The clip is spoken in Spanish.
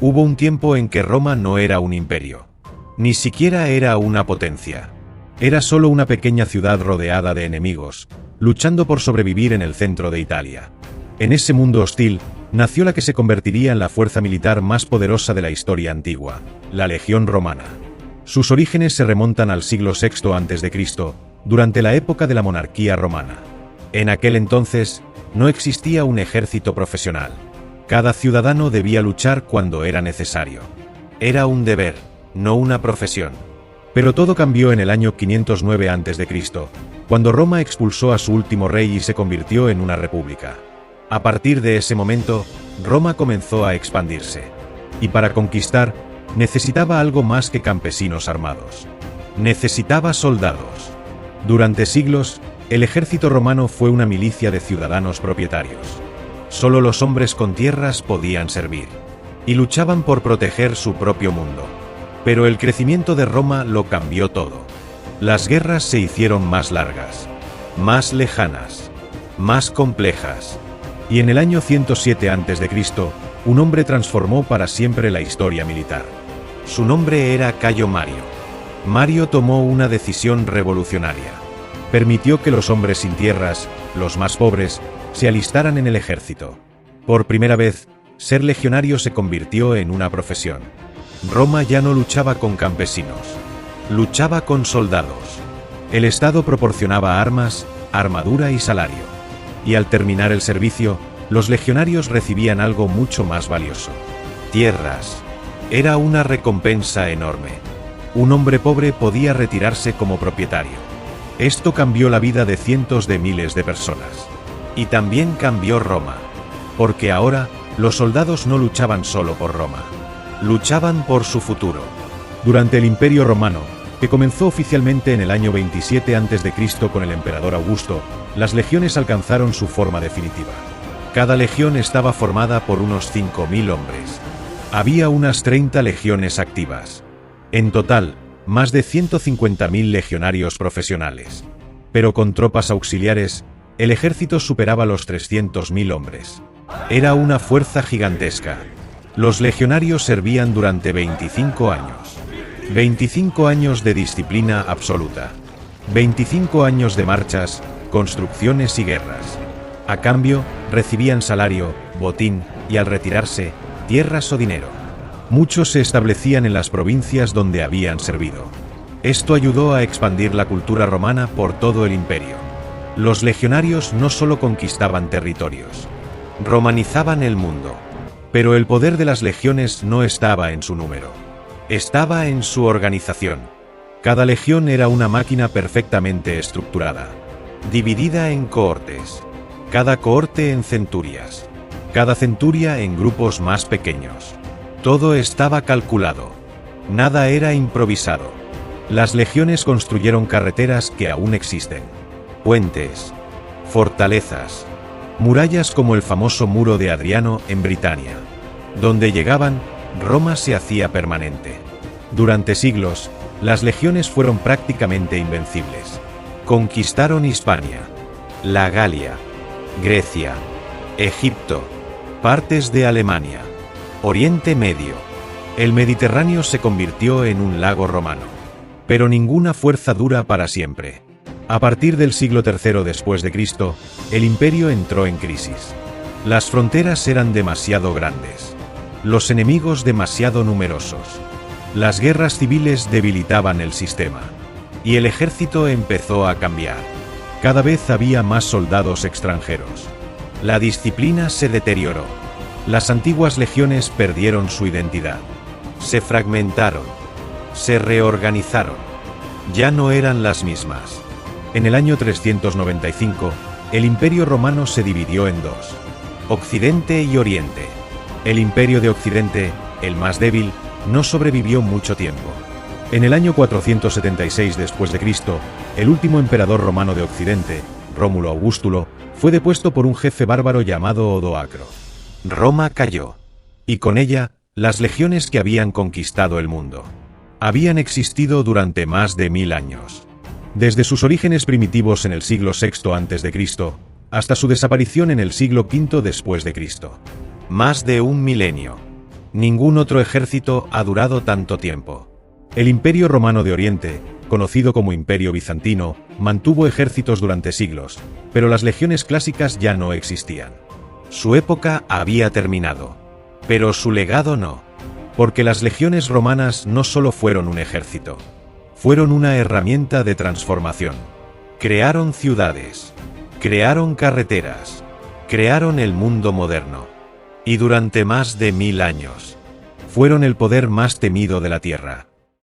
Hubo un tiempo en que Roma no era un imperio. Ni siquiera era una potencia. Era solo una pequeña ciudad rodeada de enemigos, luchando por sobrevivir en el centro de Italia. En ese mundo hostil, nació la que se convertiría en la fuerza militar más poderosa de la historia antigua, la Legión Romana. Sus orígenes se remontan al siglo VI a.C., durante la época de la monarquía romana. En aquel entonces, no existía un ejército profesional. Cada ciudadano debía luchar cuando era necesario. Era un deber, no una profesión. Pero todo cambió en el año 509 a.C., cuando Roma expulsó a su último rey y se convirtió en una república. A partir de ese momento, Roma comenzó a expandirse. Y para conquistar, necesitaba algo más que campesinos armados. Necesitaba soldados. Durante siglos, el ejército romano fue una milicia de ciudadanos propietarios. Solo los hombres con tierras podían servir. Y luchaban por proteger su propio mundo. Pero el crecimiento de Roma lo cambió todo. Las guerras se hicieron más largas, más lejanas, más complejas. Y en el año 107 a.C., un hombre transformó para siempre la historia militar. Su nombre era Cayo Mario. Mario tomó una decisión revolucionaria. Permitió que los hombres sin tierras, los más pobres, se alistaran en el ejército. Por primera vez, ser legionario se convirtió en una profesión. Roma ya no luchaba con campesinos. Luchaba con soldados. El Estado proporcionaba armas, armadura y salario. Y al terminar el servicio, los legionarios recibían algo mucho más valioso: tierras. Era una recompensa enorme. Un hombre pobre podía retirarse como propietario. Esto cambió la vida de cientos de miles de personas. Y también cambió Roma. Porque ahora, los soldados no luchaban solo por Roma. Luchaban por su futuro. Durante el Imperio Romano, que comenzó oficialmente en el año 27 a.C. con el emperador Augusto, las legiones alcanzaron su forma definitiva. Cada legión estaba formada por unos 5.000 hombres. Había unas 30 legiones activas. En total, más de 150.000 legionarios profesionales. Pero con tropas auxiliares, el ejército superaba los 300.000 hombres. Era una fuerza gigantesca. Los legionarios servían durante 25 años. 25 años de disciplina absoluta. 25 años de marchas, construcciones y guerras. A cambio, recibían salario, botín y, al retirarse, tierras o dinero. Muchos se establecían en las provincias donde habían servido. Esto ayudó a expandir la cultura romana por todo el imperio. Los legionarios no solo conquistaban territorios, romanizaban el mundo. Pero el poder de las legiones no estaba en su número. Estaba en su organización. Cada legión era una máquina perfectamente estructurada, dividida en cohortes. Cada cohorte en centurias. Cada centuria en grupos más pequeños. Todo estaba calculado. Nada era improvisado. Las legiones construyeron carreteras que aún existen. Puentes. Fortalezas. Murallas como el famoso Muro de Adriano en Britania. Donde llegaban, Roma se hacía permanente. Durante siglos, las legiones fueron prácticamente invencibles. Conquistaron Hispania, la Galia, Grecia, Egipto, partes de Alemania, Oriente Medio. El Mediterráneo se convirtió en un lago romano. Pero ninguna fuerza dura para siempre. A partir del siglo III después de Cristo, el imperio entró en crisis. Las fronteras eran demasiado grandes. Los enemigos demasiado numerosos. Las guerras civiles debilitaban el sistema. Y el ejército empezó a cambiar. Cada vez había más soldados extranjeros. La disciplina se deterioró. Las antiguas legiones perdieron su identidad. Se fragmentaron. Se reorganizaron. Ya no eran las mismas. En el año 395, el Imperio Romano se dividió en dos: Occidente y Oriente. El Imperio de Occidente, el más débil, no sobrevivió mucho tiempo. En el año 476 después de Cristo, el último emperador romano de Occidente, Rómulo Augustulo, fue depuesto por un jefe bárbaro llamado Odoacro. Roma cayó. Y con ella, las legiones que habían conquistado el mundo. Habían existido durante más de 1000 años. Desde sus orígenes primitivos en el siglo VI a.C., hasta su desaparición en el siglo V después de Cristo. Más de un milenio. Ningún otro ejército ha durado tanto tiempo. El Imperio Romano de Oriente, conocido como Imperio Bizantino, mantuvo ejércitos durante siglos, pero las legiones clásicas ya no existían. Su época había terminado. Pero su legado no. Porque las legiones romanas no solo fueron un ejército. Fueron una herramienta de transformación. Crearon ciudades. Crearon carreteras. Crearon el mundo moderno. Y durante más de 1000 años, fueron el poder más temido de la tierra.